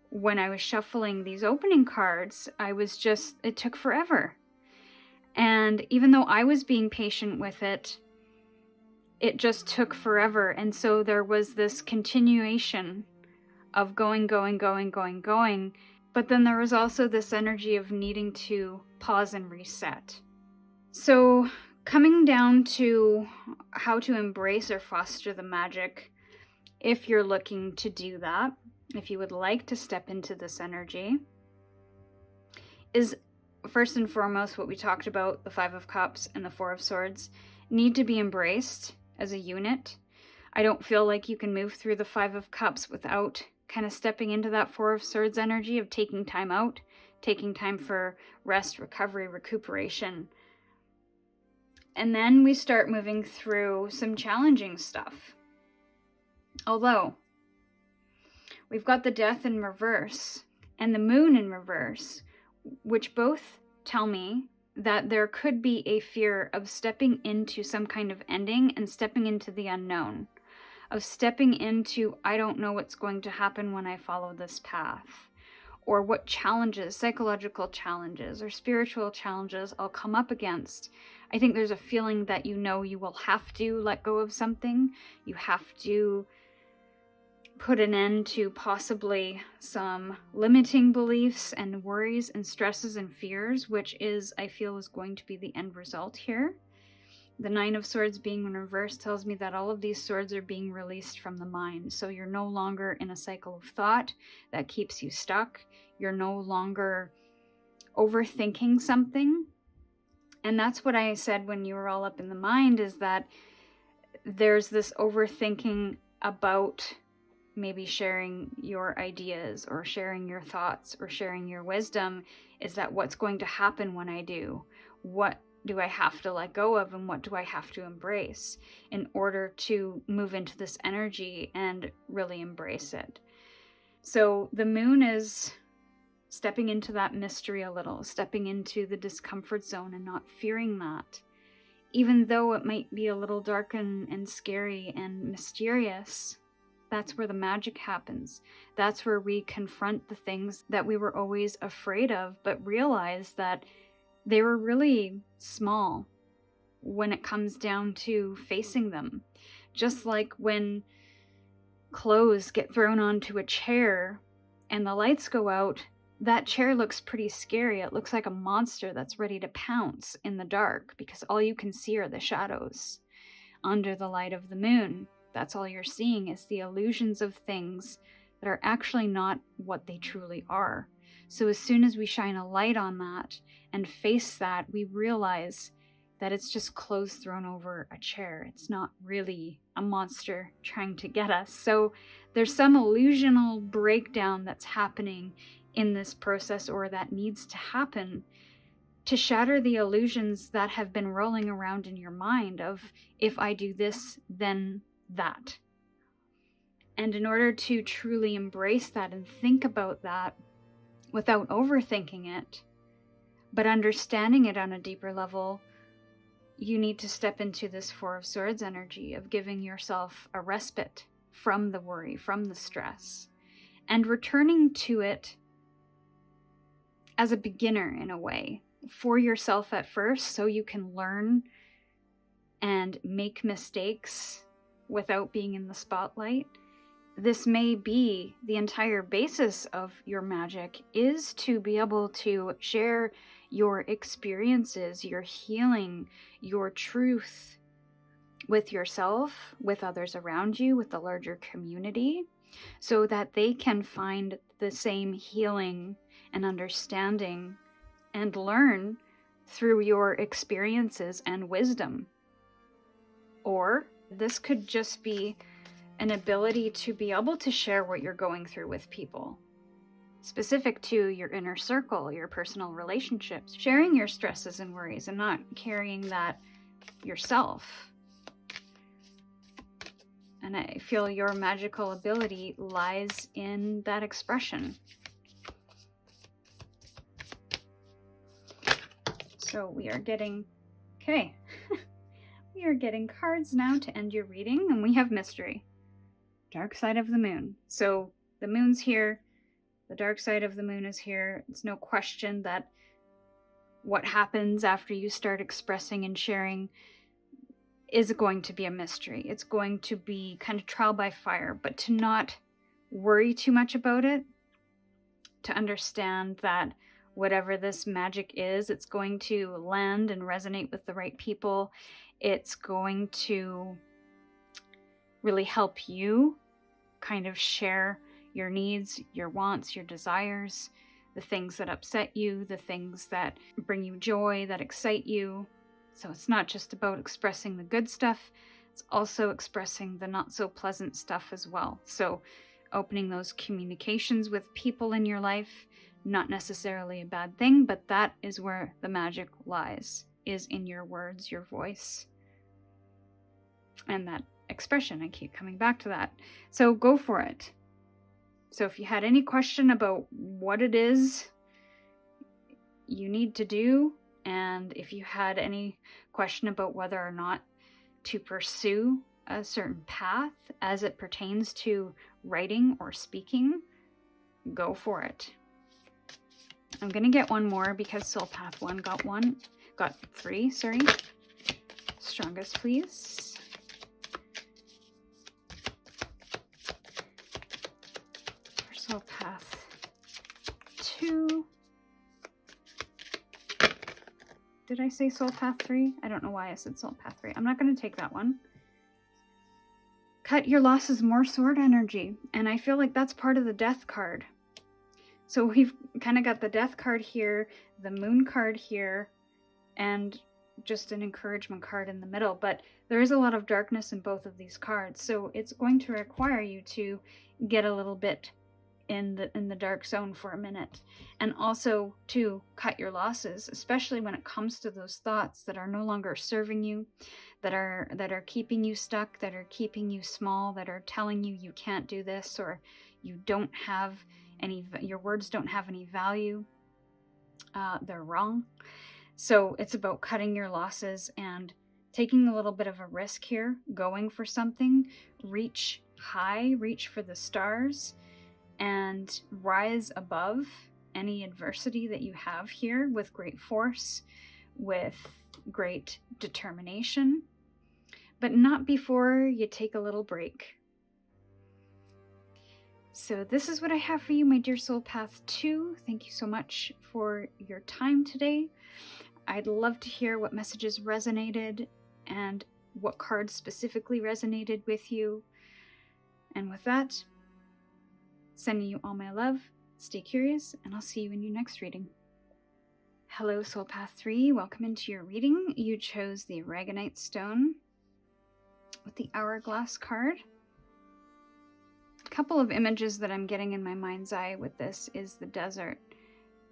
when I was shuffling these opening cards, it took forever. And even though I was being patient with it, it just took forever. And so there was this continuation of going. But then there was also this energy of needing to pause and reset. So coming down to how to embrace or foster the magic, if you're looking to do that, if you would like to step into this energy, is first and foremost what we talked about, the Five of Cups and the Four of Swords, need to be embraced as a unit. I don't feel like you can move through the Five of Cups without kind of stepping into that Four of Swords energy of taking time out, taking time for rest, recovery, recuperation. And then we start moving through some challenging stuff. Although, we've got the Death in reverse and the Moon in reverse, which both tell me that there could be a fear of stepping into some kind of ending and stepping into the unknown, of stepping into, I don't know what's going to happen when I follow this path, or what challenges, psychological challenges or spiritual challenges I'll come up against. I think there's a feeling that you will have to let go of something. You have to put an end to possibly some limiting beliefs and worries and stresses and fears, which I feel is going to be the end result here. The Nine of Swords being in reverse tells me that all of these swords are being released from the mind. So you're no longer in a cycle of thought that keeps you stuck. You're no longer overthinking something. And that's what I said when you were all up in the mind, is that there's this overthinking about maybe sharing your ideas or sharing your thoughts or sharing your wisdom. Is that what's going to happen when I do? What do I have to let go of, and what do I have to embrace in order to move into this energy and really embrace it? So the Moon is stepping into that mystery a little, stepping into the discomfort zone and not fearing that. Even though it might be a little dark and scary and mysterious, that's where the magic happens. That's where we confront the things that we were always afraid of, but realize that they were really small when it comes down to facing them. Just like when clothes get thrown onto a chair and the lights go out, that chair looks pretty scary. It looks like a monster that's ready to pounce in the dark because all you can see are the shadows. Under the light of the moon, that's all you're seeing is the illusions of things that are actually not what they truly are. So as soon as we shine a light on that and face that, we realize that it's just clothes thrown over a chair. It's not really a monster trying to get us. So there's some illusional breakdown that's happening in this process, or that needs to happen, to shatter the illusions that have been rolling around in your mind of, if I do this, then that. And in order to truly embrace that and think about that without overthinking it, but understanding it on a deeper level, you need to step into this Four of Swords energy of giving yourself a respite from the worry, from the stress, and returning to it as a beginner in a way, for yourself at first, so you can learn and make mistakes without being in the spotlight. This may be the entire basis of your magic, is to be able to share your experiences, your healing, your truth with yourself, with others around you, with the larger community, so that they can find the same healing and understanding and learn through your experiences and wisdom. Or this could just be an ability to be able to share what you're going through with people, specific to your inner circle, your personal relationships, sharing your stresses and worries and not carrying that yourself. And I feel your magical ability lies in that expression. So we are getting, okay, we are getting cards now to end your reading, and we have mystery. Dark side of the moon. So the moon's here, the dark side of the moon is here. It's no question that what happens after you start expressing and sharing is going to be a mystery. It's going to be kind of trial by fire, but to not worry too much about it, to understand that whatever this magic is, it's going to land and resonate with the right people. It's going to really help you kind of share your needs, your wants, your desires, the things that upset you, the things that bring you joy, that excite you. So it's not just about expressing the good stuff, it's also expressing the not so pleasant stuff as well. So opening those communications with people in your life, not necessarily a bad thing, but that is where the magic lies, is in your words, your voice, and that expression. I keep coming back to that. So go for it. So if you had any question about what it is you need to do, and if you had any question about whether or not to pursue a certain path as it pertains to writing or speaking, go for it. I'm gonna get one more because Soul Path 1 got 3, sorry. Strongest, please. Soul Path 2. Did I say Soul Path 3? I don't know why I said Soul Path 3. I'm not going to take that one. Cut your losses, more sword energy. And I feel like that's part of the death card. So we've kind of got the death card here, the moon card here, and just an encouragement card in the middle. But there is a lot of darkness in both of these cards. So it's going to require you to get a little bit in the dark zone for a minute, and also to cut your losses, especially when it comes to those thoughts that are no longer serving you, that are keeping you stuck, that are keeping you small, that are telling you you can't do this, or you don't have any, your words don't have any value. They're wrong. So it's about cutting your losses and taking a little bit of a risk here, going for something. Reach high, reach for the stars, and rise above any adversity that you have here with great force, with great determination, but not before you take a little break. So this is what I have for you, my dear Soul Path 2. Thank you so much for your time today. I'd love to hear what messages resonated and what cards specifically resonated with you. And with that, sending you all my love, stay curious, and I'll see you in your next reading. Hello, Soul Path 3. Welcome into your reading. You chose the Aragonite Stone with the Hourglass card. A couple of images that I'm getting in my mind's eye with this is the desert.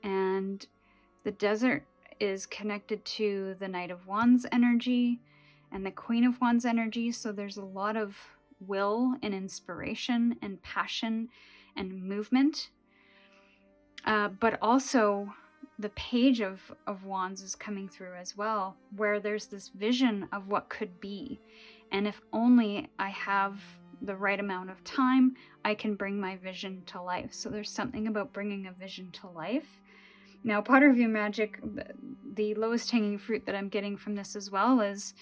And the desert is connected to the Knight of Wands energy and the Queen of Wands energy. So there's a lot of will and inspiration and passion and movement, but also the Page of Wands is coming through as well, where there's this vision of what could be, and if only I have the right amount of time, I can bring my vision to life. So there's something about bringing a vision to life. Now, part of your magic, the lowest hanging fruit that I'm getting from this as well is,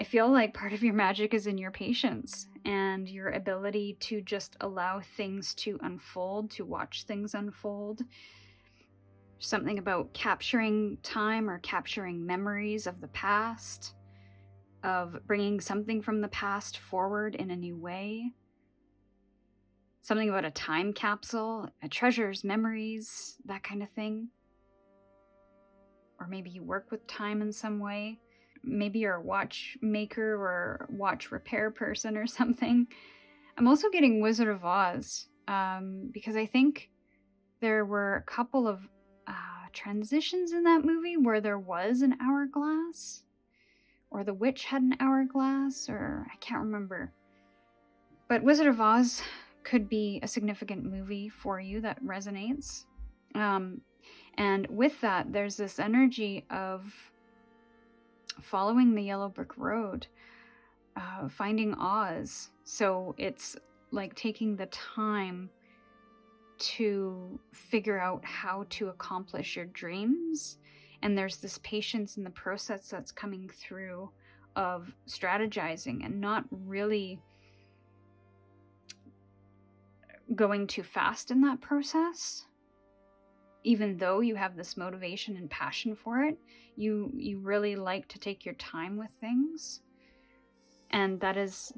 I feel like part of your magic is in your patience and your ability to just allow things to unfold, to watch things unfold. Something about capturing time or capturing memories of the past, of bringing something from the past forward in a new way. Something about a time capsule, a treasures, memories, that kind of thing. Or maybe you work with time in some way. Maybe you're a watchmaker or watch repair person or something. I'm also getting Wizard of Oz, because I think there were a couple of transitions in that movie where there was an hourglass, or the witch had an hourglass, or I can't remember. But Wizard of Oz could be a significant movie for you that resonates. And with that, there's this energy of following the yellow brick road, finding Oz. So it's like taking the time to figure out how to accomplish your dreams. And there's this patience in the process that's coming through of strategizing and not really going too fast in that process. Even though you have this motivation and passion for it, you really like to take your time with things. And that is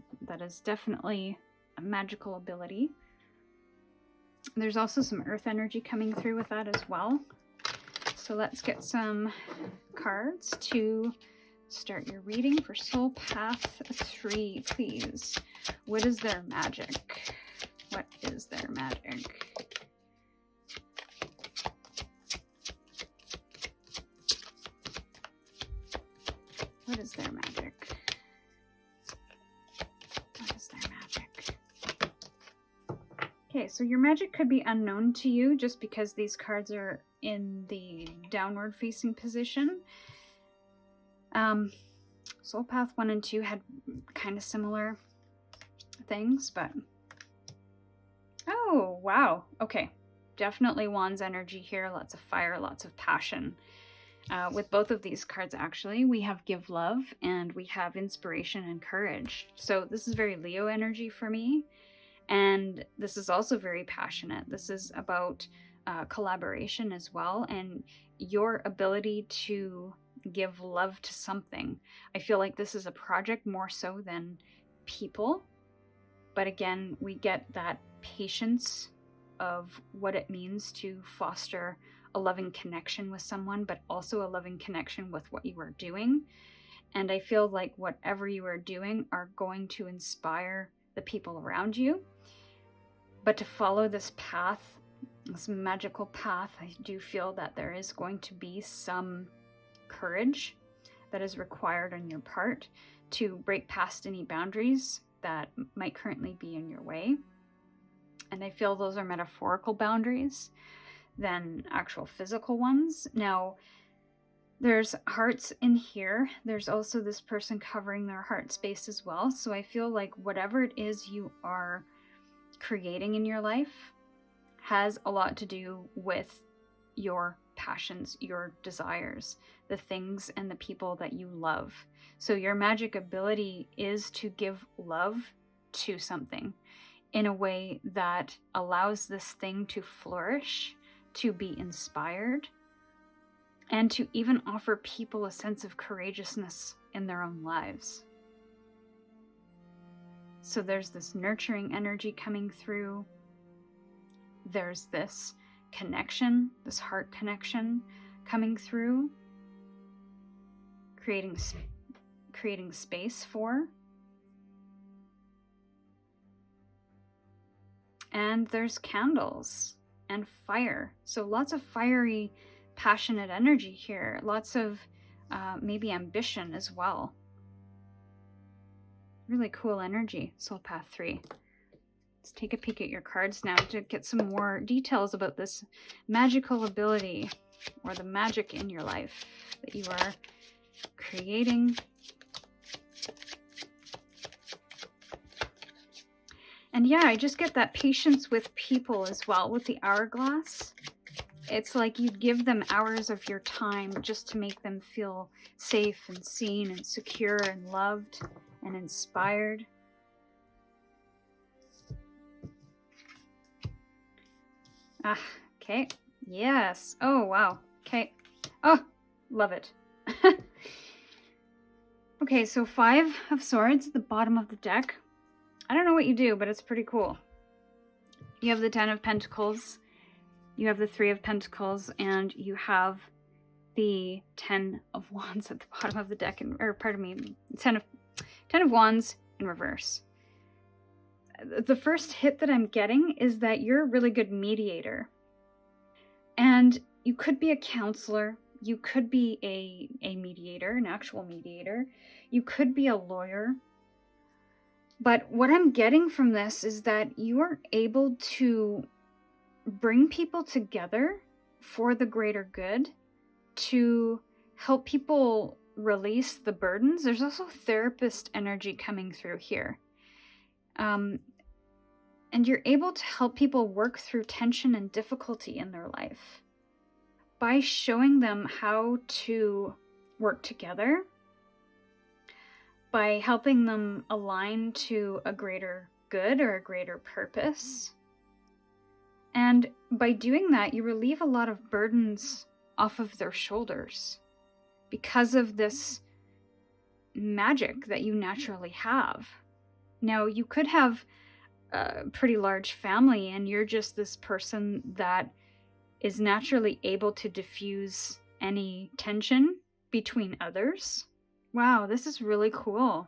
definitely a magical ability. There's also some earth energy coming through with that as well. So let's get some cards to start your reading for Soul Path 3, please. What is their magic? What is their magic? What is their magic? What is their magic? Okay, so your magic could be unknown to you just because these cards are in the downward facing position. Soul Path 1 and 2 had kind of similar things, but... Oh, wow. Okay. Definitely Wands energy here. Lots of fire, lots of passion. With both of these cards, actually, we have Give Love and we have Inspiration and Courage. So this is very Leo energy for me. And this is also very passionate. This is about collaboration as well, and your ability to give love to something. I feel like this is a project more so than people. But again, we get that patience of what it means to foster a loving connection with someone, but also a loving connection with what you are doing. And I feel like whatever you are doing are going to inspire the people around you. But to follow this path, this magical path, I do feel that there is going to be some courage that is required on your part to break past any boundaries that might currently be in your way. And I feel those are metaphorical boundaries than actual physical ones. Now, there's hearts in here. There's also this person covering their heart space as well. So I feel like whatever it is you are creating in your life has a lot to do with your passions, your desires, the things and the people that you love. So your magic ability is to give love to something in a way that allows this thing to flourish, to be inspired, and to even offer people a sense of courageousness in their own lives. So there's this nurturing energy coming through. There's this connection, this heart connection coming through, creating space for. And there's candles and fire. So lots of fiery, passionate energy here. Lots of maybe ambition as well. Really cool energy, Soul Path 3. Let's take a peek at your cards now to get some more details about this magical ability or the magic in your life that you are creating. And yeah, I just get that patience with people as well with the hourglass. It's like you give them hours of your time just to make them feel safe and seen and secure and loved and inspired. Ah, okay. Yes. Oh, wow. Okay. Oh, love it. Okay, so 5 of Swords at the bottom of the deck. I don't know what you do, but it's pretty cool. You have the 10 of Pentacles, you have the 3 of Pentacles, and you have the 10 of Wands at the bottom of the deck, or pardon me, 10 of Wands in reverse. The first hit that I'm getting is that you're a really good mediator. And you could be a counselor, you could be a mediator, an actual mediator, you could be a lawyer. But what I'm getting from this is that you are able to bring people together for the greater good, to help people release the burdens. There's also therapist energy coming through here. And you're able to help people work through tension and difficulty in their life by showing them how to work together, by helping them align to a greater good or a greater purpose. And by doing that, you relieve a lot of burdens off of their shoulders because of this magic that you naturally have. Now, you could have a pretty large family and you're just this person that is naturally able to diffuse any tension between others. Wow, this is really cool.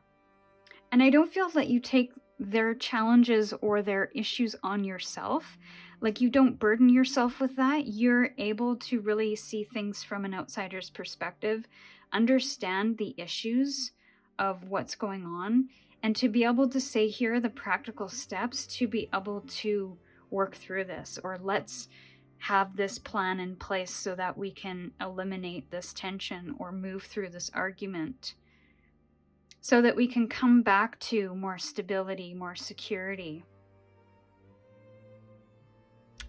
And I don't feel that you take their challenges or their issues on yourself. Like, you don't burden yourself with that. You're able to really see things from an outsider's perspective, understand the issues of what's going on, and to be able to say, here are the practical steps to be able to work through this, or let's have this plan in place so that we can eliminate this tension or move through this argument, so that we can come back to more stability, more security.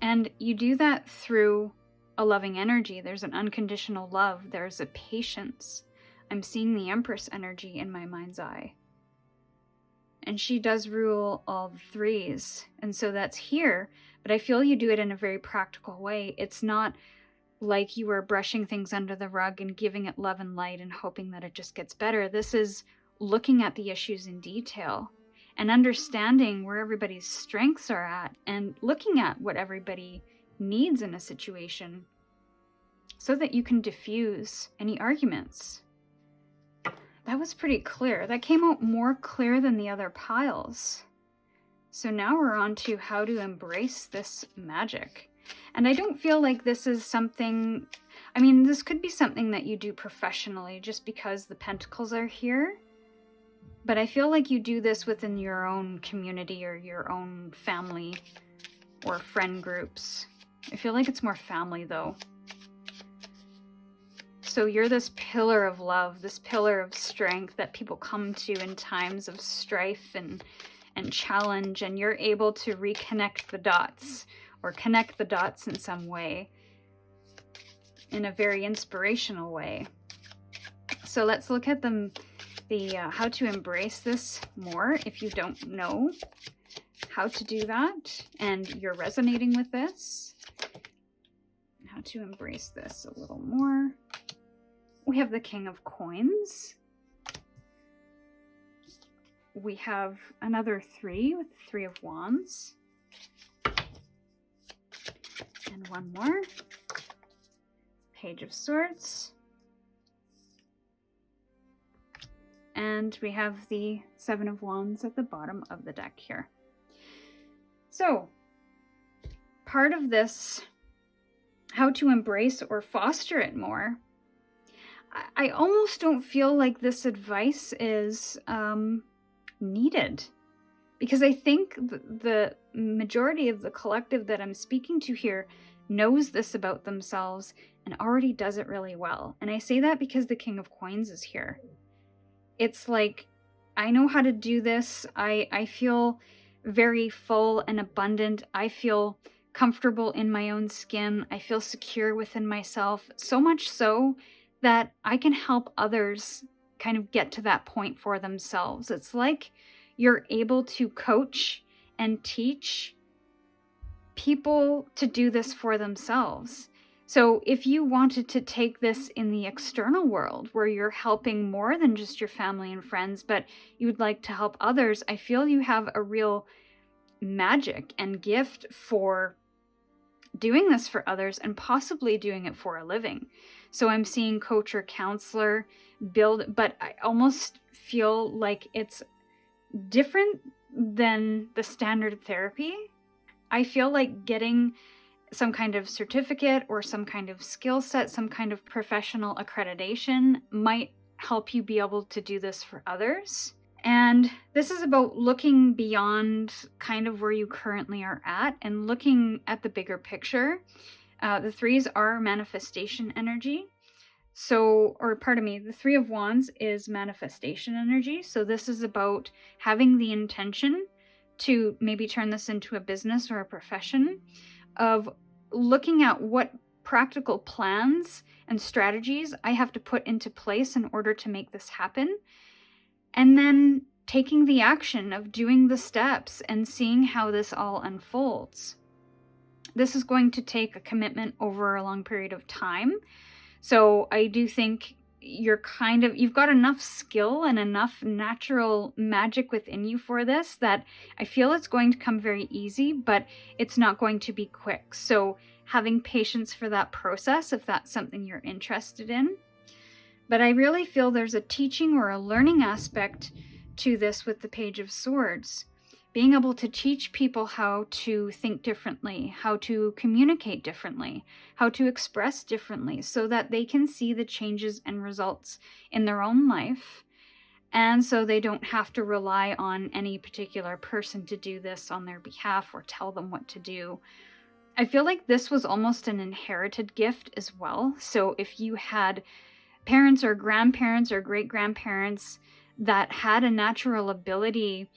And you do that through a loving energy. There's an unconditional love. There's a patience. I'm seeing the Empress energy in my mind's eye. And she does rule all the threes. And so that's here. But I feel you do it in a very practical way. It's not like you are brushing things under the rug and giving it love and light and hoping that it just gets better. This is looking at the issues in detail and understanding where everybody's strengths are at and looking at what everybody needs in a situation so that you can diffuse any arguments. That was pretty clear. That came out more clear than the other piles. So now we're on to how to embrace this magic. And I don't feel like this is something, I mean, this could be something that you do professionally just because the pentacles are here. But I feel like you do this within your own community or your own family or friend groups. I feel like it's more family though. So you're this pillar of love, this pillar of strength that people come to in times of strife and challenge, and you're able to reconnect the dots or connect the dots in some way, in a very inspirational way. So let's look at the how to embrace this more if you don't know how to do that and you're resonating with this. How to embrace this a little more. We have the King of Coins. We have another 3 with the 3 of Wands. And one more. Page of Swords. And we have the 7 of Wands at the bottom of the deck here. So, part of this, how to embrace or foster it more, I almost don't feel like this advice is needed. Because I think the majority of the collective that I'm speaking to here knows this about themselves and already does it really well. And I say that because the King of Coins is here. It's like, I know how to do this. I feel very full and abundant. I feel comfortable in my own skin. I feel secure within myself. So much so that I can help others kind of get to that point for themselves. It's like you're able to coach and teach people to do this for themselves. So if you wanted to take this in the external world where you're helping more than just your family and friends, but you'd like to help others, I feel you have a real magic and gift for doing this for others and possibly doing it for a living. So I'm seeing coach or counselor build, but I almost feel like it's different than the standard therapy. I feel like getting some kind of certificate or some kind of skill set, some kind of professional accreditation might help you be able to do this for others. And this is about looking beyond kind of where you currently are at and looking at the bigger picture. The 3s are manifestation energy. The 3 of Wands is manifestation energy. So this is about having the intention to maybe turn this into a business or a profession, of looking at what practical plans and strategies I have to put into place in order to make this happen. and then taking the action of doing the steps and seeing how this all unfolds. This is going to take a commitment over a long period of time. So I do think you've got enough skill and enough natural magic within you for this that I feel it's going to come very easy, but it's not going to be quick. So having patience for that process, if that's something you're interested in. But I really feel there's a teaching or a learning aspect to this with the Page of Swords. Being able to teach people how to think differently, how to communicate differently, how to express differently, so that they can see the changes and results in their own life. And so they don't have to rely on any particular person to do this on their behalf or tell them what to do. I feel like this was almost an inherited gift as well. So if you had parents or grandparents or great-grandparents that had a natural ability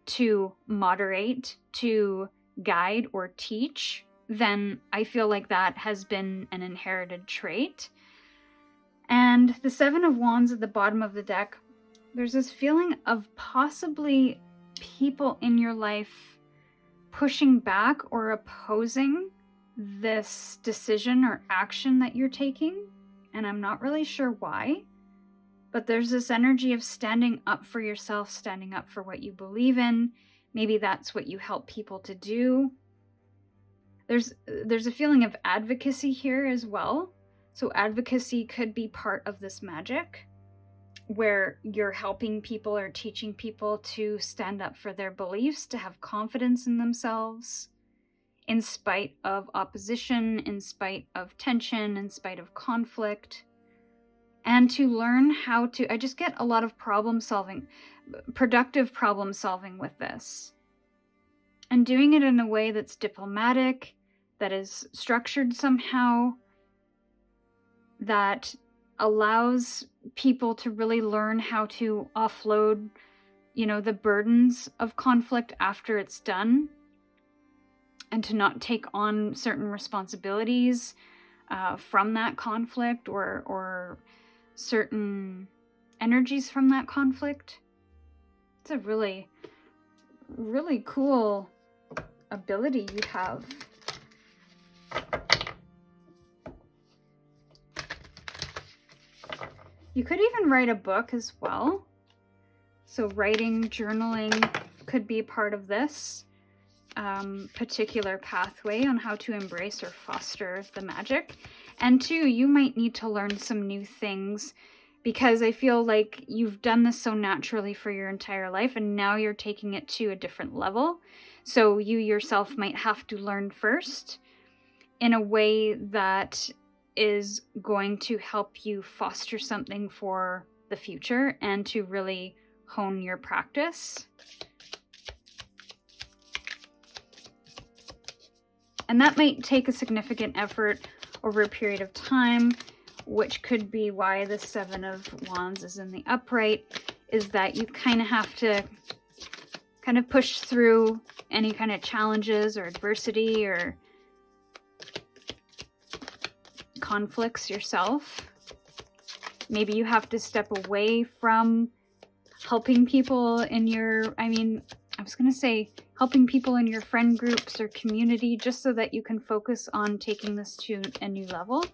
to moderate, to guide or teach, then I feel like that has been an inherited trait. And the Seven of Wands at the bottom of the deck, there's this feeling of possibly people in your life pushing back or opposing this decision or action that you're taking. And I'm not really sure why. But there's this energy of standing up for yourself, standing up for what you believe in. Maybe that's what you help people to do. There's a feeling of advocacy here as well. So advocacy could be part of this magic, where you're helping people or teaching people to stand up for their beliefs, to have confidence in themselves, in spite of opposition, in spite of tension, in spite of conflict. And to learn how to, I just get a lot of problem solving, productive problem solving with this. And doing it in a way that's diplomatic, that is structured somehow, that allows people to really learn how to offload, the burdens of conflict after it's done, and to not take on certain responsibilities from that conflict or certain energies from that conflict. It's a really, really cool ability you have. You could even write a book as well. So writing, journaling could be part of this particular pathway on how to embrace or foster the magic. And two, you might need to learn some new things, because I feel like you've done this so naturally for your entire life, and now you're taking it to a different level. So you yourself might have to learn first in a way that is going to help you foster something for the future and to really hone your practice. And that might take a significant effort over a period of time, which could be why the Seven of Wands is in the upright, is that you kind of have to kind of push through any kind of challenges or adversity or conflicts yourself. Maybe you have to step away from helping people in your, helping people in your friend groups or community, just so that you can focus on taking this to a new level.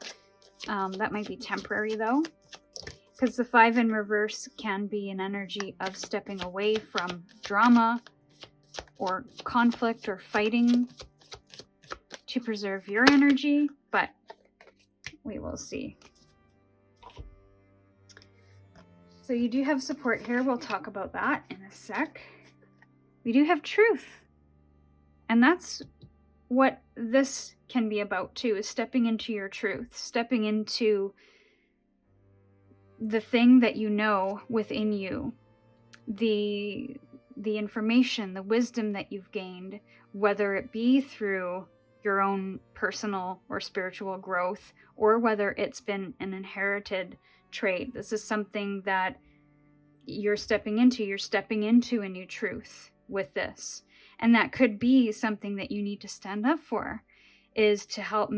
That might be temporary though, because the Five in reverse can be an energy of stepping away from drama or conflict or fighting to preserve your energy, but we will see. So you do have support here. We'll talk about that in a sec. We do have truth. And that's what this can be about too, is stepping into your truth, stepping into the thing that you know within you, the information, the wisdom that you've gained, whether it be through your own personal or spiritual growth, or whether it's been an inherited trait. This is something that you're stepping into. You're stepping into a new truth with this. And that could be something that you need to stand up for, is to help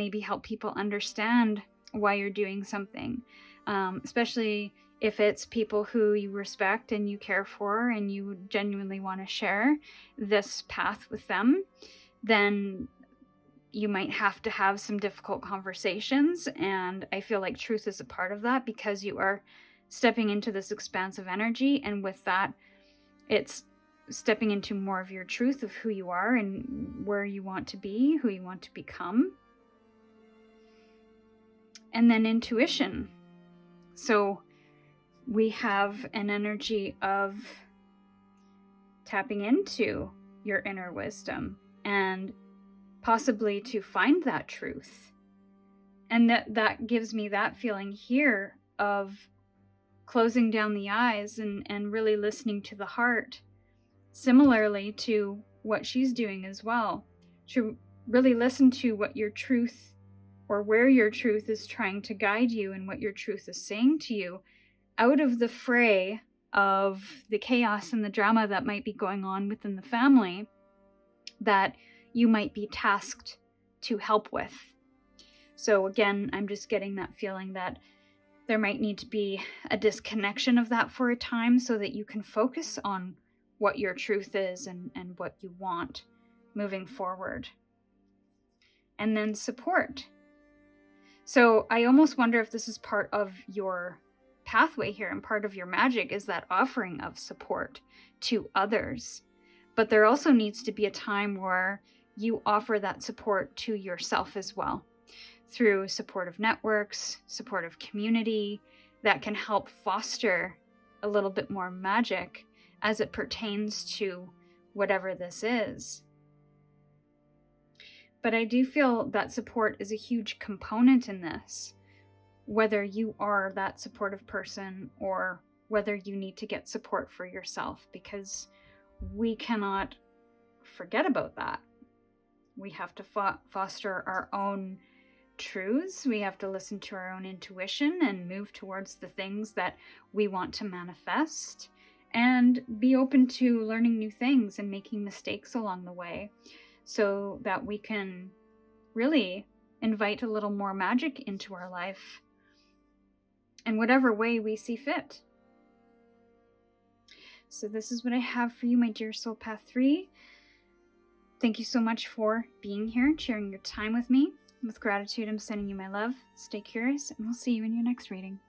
people understand why you're doing something. especially if it's people who you respect and you care for and you genuinely want to share this path with them, then you might have to have some difficult conversations. And I feel like truth is a part of that, because you are stepping into this expansive energy. And with that, it's stepping into more of your truth of who you are and where you want to be, who you want to become. And then intuition. So we have an energy of tapping into your inner wisdom and possibly to find that truth. And that gives me that feeling here of closing down the eyes and really listening to the heart, similarly to what she's doing as well. To really listen to what your truth, or where your truth is trying to guide you, and what your truth is saying to you, out of the fray of the chaos and the drama that might be going on within the family that you might be tasked to help with. So again, I'm just getting that feeling that there might need to be a disconnection of that for a time, so that you can focus on what your truth is and what you want moving forward. And then support. So I almost wonder if this is part of your pathway here, and part of your magic is that offering of support to others. But there also needs to be a time where you offer that support to yourself as well, through supportive networks, supportive community that can help foster a little bit more magic as it pertains to whatever this is. But I do feel that support is a huge component in this, whether you are that supportive person or whether you need to get support for yourself, because we cannot forget about that. We have to foster our own truths. We have to listen to our own intuition and move towards the things that we want to manifest, and be open to learning new things and making mistakes along the way, so that we can really invite a little more magic into our life in whatever way we see fit. So this is what I have for you, my dear Soul Path 3. Thank you so much for being here and sharing your time with me. With gratitude, I'm sending you my love. Stay curious, and we'll see you in your next reading.